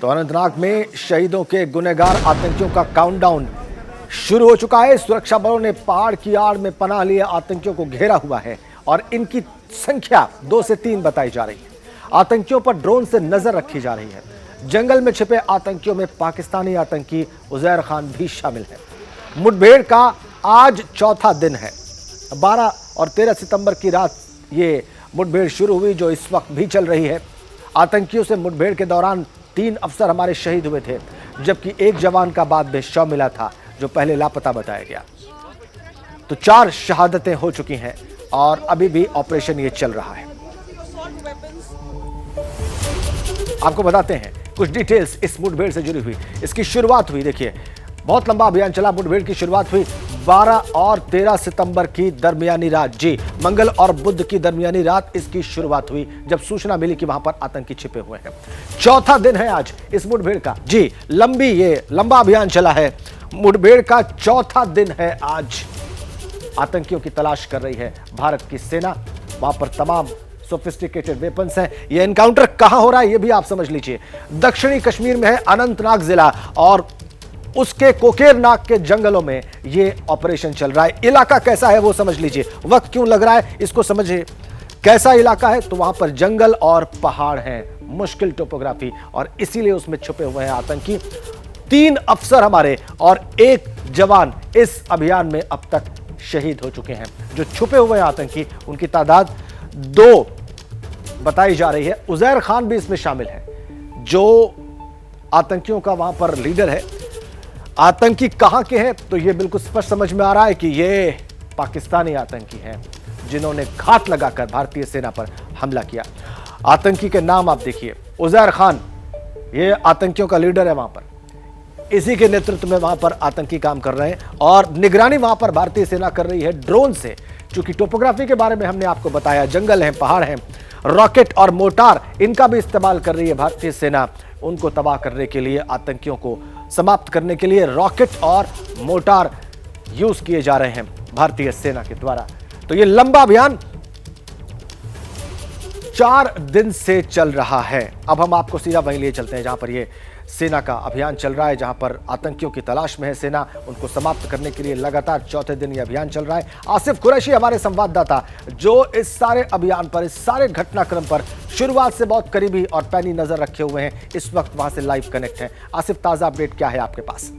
तो अनंतनाग में शहीदों के गुनहगार आतंकियों का काउंटडाउन शुरू हो चुका है। सुरक्षा बलों ने पहाड़ की आड़ में पनाह लिए आतंकियों को घेरा हुआ है और इनकी संख्या 2 से 3 बताई जा रही है। आतंकियों पर ड्रोन से नजर रखी जा रही है। जंगल में छिपे आतंकियों में पाकिस्तानी आतंकी उजैर खान भी शामिल है। मुठभेड़ का आज चौथा दिन है। 12 और 13 सितंबर की रात ये मुठभेड़ शुरू हुई जो इस वक्त भी चल रही है। आतंकियों से मुठभेड़ के दौरान 3 अफसर हमारे शहीद हुए थे, जबकि एक जवान का बाद में शव मिला था जो पहले लापता बताया गया। तो 4 शहादतें हो चुकी हैं और अभी भी ऑपरेशन ये चल रहा है। आपको बताते हैं कुछ डिटेल्स इस मुठभेड़ से जुड़ी हुई। इसकी शुरुआत हुई, देखिए बहुत लंबा अभियान चला। मुठभेड़ की शुरुआत हुई 12 और 13 सितंबर की दरमियानी रात। जी, मंगल और बुध की दरमियानी रात इसकी शुरुआत हुई जब सूचना मिली कि वहां पर आतंकी छिपे हुए हैं। चौथा दिन है आज इस मुठभेड़ का। जी, लंबा अभियान चला है। मुठभेड़ का चौथा दिन है आज। आतंकियों की तलाश कर रही है भारत की सेना। वहां पर तमाम सोफिस्टिकेटेड वेपन्स हैं। यह एनकाउंटर कहां हो रहा है यह भी आप समझ लीजिए। दक्षिणी कश्मीर में है अनंतनाग जिला और उसके कोकेरनाग के जंगलों में यह ऑपरेशन चल रहा है। इलाका कैसा है वो समझ लीजिए। वक्त क्यों लग रहा है इसको समझिए। कैसा इलाका है तो वहां पर जंगल और पहाड़ हैं, मुश्किल टोपोग्राफी, और इसीलिए उसमें छुपे हुए हैं आतंकी। 3 अफसर हमारे और 1 जवान इस अभियान में अब तक शहीद हो चुके हैं। जो छुपे हुए आतंकी उनकी तादाद 2 बताई जा रही है। उजैर खान भी इसमें शामिल है जो आतंकियों का वहां पर लीडर है। आतंकी कहां के हैं तो यह बिल्कुल स्पष्ट समझ में आ रहा है कि ये पाकिस्तानी आतंकी हैं जिन्होंने घात लगाकर भारतीय सेना पर हमला किया। आतंकी के नाम आप देखिए, उजैर खान ये आतंकियों का लीडर है वहां पर। इसी के नेतृत्व में वहां पर आतंकी काम कर रहे हैं और निगरानी वहां पर भारतीय सेना कर रही है ड्रोन से। क्योंकि टोपोग्राफी के बारे में हमने आपको बताया, जंगल हैं, पहाड़ हैं, रॉकेट और मोटार इनका भी इस्तेमाल कर रही है भारतीय सेना। उनको तबाह करने के लिए, आतंकियों को समाप्त करने के लिए रॉकेट और मोटार यूज किए जा रहे हैं भारतीय सेना के द्वारा। तो यह लंबा अभियान 4 दिन से चल रहा है। अब हम आपको सीधा वहीं ले चलते हैं जहां पर यह सेना का अभियान चल रहा है, जहां पर आतंकियों की तलाश में है सेना। उनको समाप्त करने के लिए लगातार चौथे दिन यह अभियान चल रहा है। आसिफ कुरैशी हमारे संवाददाता जो इस सारे अभियान पर, इस सारे घटनाक्रम पर शुरुआत से बहुत करीबी और पैनी नजर रखे हुए हैं, इस वक्त वहां से लाइव कनेक्ट है। आसिफ, ताजा अपडेट क्या है आपके पास?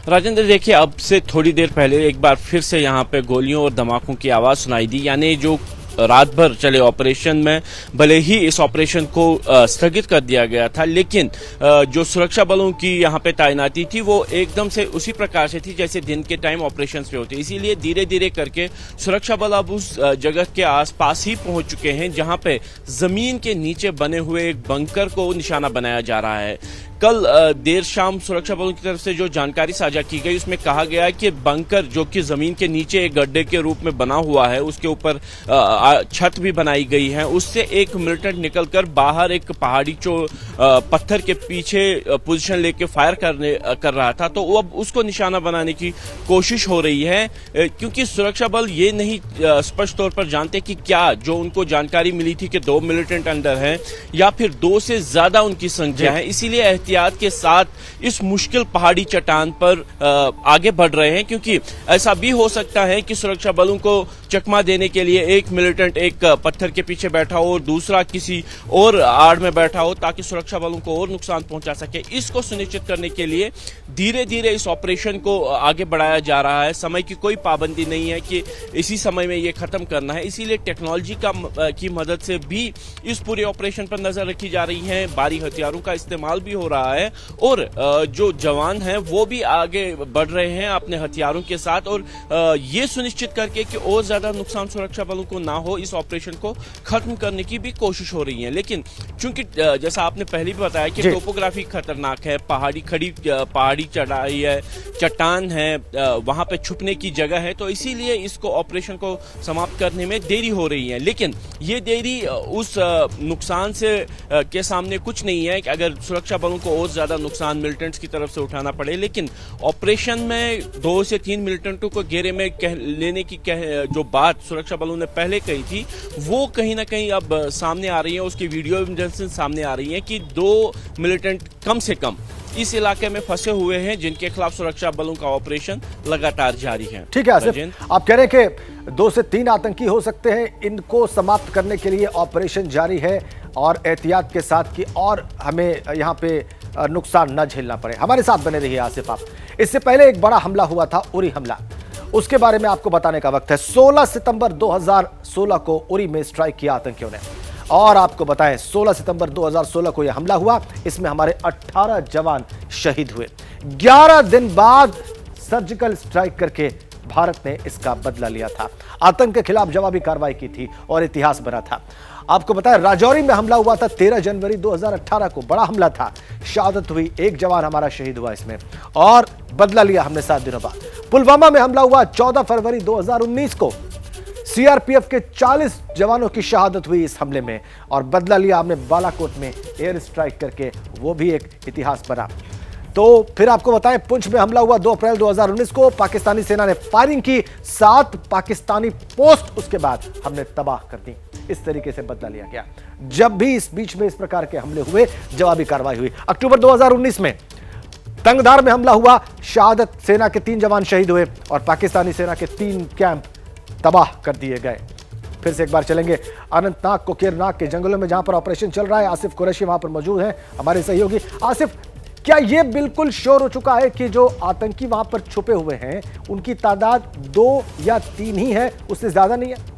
राजेंद्र, देखिए अब से थोड़ी देर पहले एक बार फिर से यहाँ पे गोलियों और धमाकों की आवाज सुनाई दी। यानी जो रात भर चले ऑपरेशन में भले ही इस ऑपरेशन को स्थगित कर दिया गया था, लेकिन जो सुरक्षा बलों की यहाँ पे तैनाती थी वो एकदम से उसी प्रकार से थी जैसे दिन के टाइम ऑपरेशन पे होते। इसीलिए धीरे धीरे करके सुरक्षा बल अब उस जगह के आसपास ही पहुंच चुके हैं जहां पे जमीन के नीचे बने हुए एक बंकर को निशाना बनाया जा रहा है। कल देर शाम सुरक्षा बलों की तरफ से जो जानकारी साझा की गई उसमें कहा गया है कि बंकर जो कि जमीन के नीचे एक गड्ढे के रूप में बना हुआ है, उसके ऊपर छत भी बनाई गई है, उससे 1 मिलिटेंट निकलकर बाहर एक पहाड़ी पत्थर के पीछे पोजीशन लेके फायर कर रहा था। तो अब उसको निशाना बनाने की कोशिश हो रही है, क्योंकि सुरक्षा बल ये नहीं स्पष्ट तौर पर जानते कि क्या जो उनको जानकारी मिली थी कि 2 मिलिटेंट अंदर हैं या फिर 2 से ज्यादा उनकी संख्या है। इसीलिए एहतियात के साथ इस मुश्किल पहाड़ी चट्टान पर आगे बढ़ रहे हैं, क्योंकि ऐसा भी हो सकता है कि सुरक्षा बलों को चकमा देने के लिए एक मिलिटेंट एक पत्थर के पीछे बैठा हो और दूसरा किसी और आड़ में बैठा हो ताकि सुरक्षा बलों को और नुकसान पहुंचा सके। इसको सुनिश्चित करने के लिए धीरे धीरे इस ऑपरेशन को आगे बढ़ाया जा रहा है। समय की कोई पाबंदी नहीं है कि इसी समय में ये खत्म करना है, इसीलिए टेक्नोलॉजी की मदद से भी इस पूरे ऑपरेशन पर नजर रखी जा रही है। भारी हथियारों का इस्तेमाल भी हो रहा है और जो जवान हैं वो भी आगे बढ़ रहे हैं अपने हथियारों के साथ, और ये सुनिश्चित करके कि और ज्यादा नुकसान सुरक्षा बलों को ना हो, इस ऑपरेशन को खत्म करने की भी कोशिश हो रही है। लेकिन चूंकि जैसा आपने पहले भी बताया कि टोपोग्राफी खतरनाक है, पहाड़ी चढ़ाई है, चट्टान है, वहां पे छुपने की जगह है, तो इसीलिए इसको ऑपरेशन को समाप्त करने में देरी हो रही है। लेकिन ये देरी उस नुकसान से के सामने कुछ नहीं है कि अगर सुरक्षा बलों को और ज्यादा नुकसान मिलिटेंट्स की तरफ से उठाना पड़े। लेकिन ऑपरेशन में 2 से 3 मिलिटेंटों को घेरे में लेने की जो बात सुरक्षा बलों ने पहले कही थी वो कहीं ना कहीं अब सामने आ रही है, उसकी वीडियो एविडेंस सामने आ रही है कि 2 मिलिटेंट कम से कम इस इलाके में फंसे हुए हैं जिनके खिलाफ सुरक्षा बलों का ऑपरेशन लगातार जारी है। ठीक है आसिफ, आप कह रहे हैं कि 2 से 3 आतंकी हो सकते हैं, इनको समाप्त करने के लिए ऑपरेशन जारी है और एहतियात के साथ कि और हमें यहाँ पे नुकसान न झेलना पड़े। हमारे साथ बने रहिए आसिफ आप। इससे पहले एक बड़ा हमला हुआ था, उरी हमला, उसके बारे में आपको बताने का वक्त है। 16 सितंबर 2016 को उरी में स्ट्राइक किया आतंकियों ने और आपको बताएं 16 सितंबर 2016 को यह हमला हुआ, इसमें हमारे 18 जवान शहीद हुए। 11 दिन बाद सर्जिकल स्ट्राइक करके भारत ने इसका बदला लिया था, आतंक के खिलाफ जवाबी कार्रवाई की थी और इतिहास बना था। आपको बताएं राजौरी में हमला हुआ था 13 जनवरी 2018 को, बड़ा हमला था, शहादत हुई, 1 जवान हमारा शहीद हुआ इसमें और बदला लिया हमने 7 दिनों बाद। पुलवामा में हमला हुआ 14 फरवरी 2019 को, सीआरपीएफ के 40 जवानों की शहादत हुई इस हमले में और बदला लिया हमने बालाकोट में एयर स्ट्राइक करके, वो भी एक इतिहास बना। तो फिर आपको बताएं पुंछ में हमला हुआ 2 अप्रैल 2019 को, पाकिस्तानी सेना ने फायरिंग की, 7 पाकिस्तानी पोस्ट उसके बाद हमने तबाह कर दी। इस तरीके से बदला लिया गया। जब भी इस बीच में इस प्रकार के हमले हुए, जवाबी कार्रवाई हुई। अक्टूबर 2019 में तंगधार में हमला हुआ, शहादत, सेना के 3 जवान शहीद हुए और पाकिस्तानी सेना के 3 कैंप तबाह कर दिए गए। फिर से एक बार चलेंगे अनंतनाग कोकेरनाग के जंगलों में जहां पर ऑपरेशन चल रहा है। आसिफ कुरैशी वहां पर मौजूद हैं, हमारे सहयोगी। आसिफ, क्या यह बिल्कुल श्योर हो चुका है कि जो आतंकी वहां पर छुपे हुए हैं उनकी तादाद 2 या 3 ही है, उससे ज्यादा नहीं है?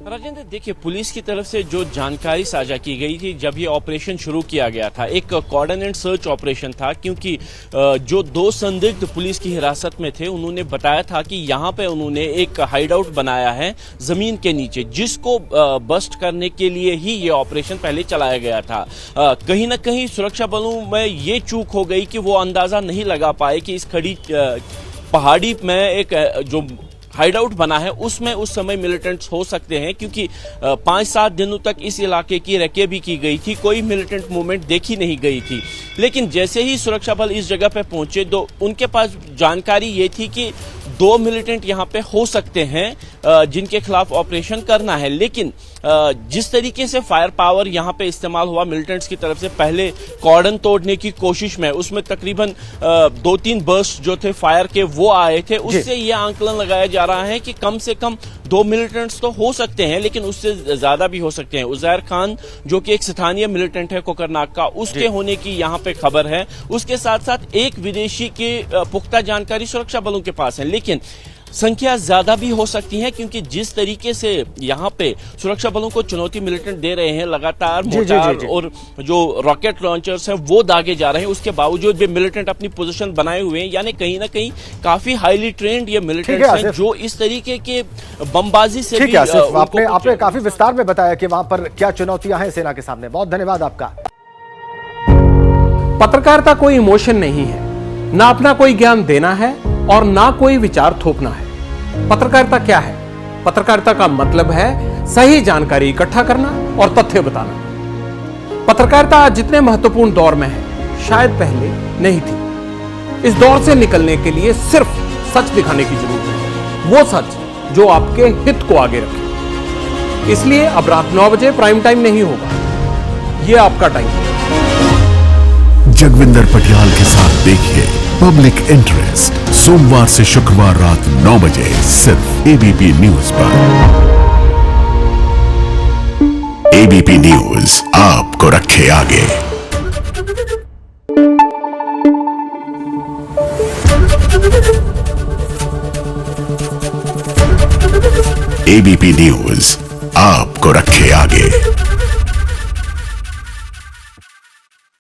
राजेंद्र, देखिए, पुलिस की तरफ से जो जानकारी साझा की गई थी जब ये ऑपरेशन शुरू किया गया था, एक कॉर्डन एंड सर्च ऑपरेशन था, क्योंकि जो 2 संदिग्ध पुलिस की हिरासत में थे उन्होंने बताया था कि यहाँ पे उन्होंने एक हाइड आउट बनाया है जमीन के नीचे, जिसको बस्ट करने के लिए ही ये ऑपरेशन पहले चलाया गया था। कहीं ना कहीं सुरक्षा बलों में ये चूक हो गई कि वो अंदाजा नहीं लगा पाए कि इस खड़ी पहाड़ी में एक जो हाइड आउट बना है उसमें उस समय मिलिटेंट्स हो सकते हैं, क्योंकि 5-7 दिनों तक इस इलाके की रेकी की गई थी, कोई मिलिटेंट मूवमेंट देखी नहीं गई थी। लेकिन जैसे ही सुरक्षा बल इस जगह पे पहुंचे तो उनके पास जानकारी ये थी कि 2 मिलिटेंट यहाँ पे हो सकते हैं जिनके खिलाफ ऑपरेशन करना है। लेकिन जिस तरीके से फायर पावर यहाँ पे इस्तेमाल हुआ मिलिटेंट्स की तरफ से, पहले कॉर्डन तोड़ने की कोशिश में उसमें तकरीबन 2-3 बर्स्ट जो थे फायर के वो आए थे, उससे यह आंकलन लगाया जा रहा है कि कम से कम 2 मिलिटेंट्स तो हो सकते हैं, लेकिन उससे ज्यादा भी हो सकते हैं। उजैर खान जो कि एक स्थानीय मिलिटेंट है कोकरनाग का, उसके होने की यहाँ पे खबर है। उसके साथ साथ एक विदेशी की पुख्ता जानकारी सुरक्षा बलों के पास है, लेकिन संख्या ज्यादा भी हो सकती है, क्योंकि जिस तरीके से यहाँ पे सुरक्षा बलों को चुनौती मिलिटेंट दे रहे हैं, लगातार मोर्टार और जो रॉकेट लॉन्चर्स हैं वो दागे जा रहे हैं, उसके बावजूद भी मिलिटेंट अपनी पोजीशन बनाए हुए हैं। यानी कहीं ना कहीं काफी हाईली ट्रेंड ये मिलिटेंट्स हैं जो इस तरीके के बमबाजी से भी आपने काफी विस्तार में बताया कि वहां पर क्या चुनौतियां हैं सेना के सामने। बहुत धन्यवाद आपका। पत्रकारिता कोई इमोशन नहीं है, ना अपना कोई ज्ञान देना है और ना कोई विचार थोपना है। पत्रकारिता क्या है? पत्रकारिता का मतलब है सही जानकारी इकट्ठा करना और तथ्य बताना। पत्रकारिता आज जितने महत्वपूर्ण दौर में है, शायद पहले नहीं थी। इस दौर से निकलने के लिए सिर्फ सच दिखाने की जरूरत है, वो सच जो आपके हित को आगे रखे। इसलिए अब रात 9 बजे प्राइम टाइम नहीं होगा, यह आपका टाइम है। जगविंदर पटियाल के साथ देखिए पब्लिक इंटरेस्ट, सोमवार से शुक्रवार रात 9 बजे सिर्फ एबीपी न्यूज पर। एबीपी न्यूज आपको रखे आगे। एबीपी न्यूज आपको रखे आगे।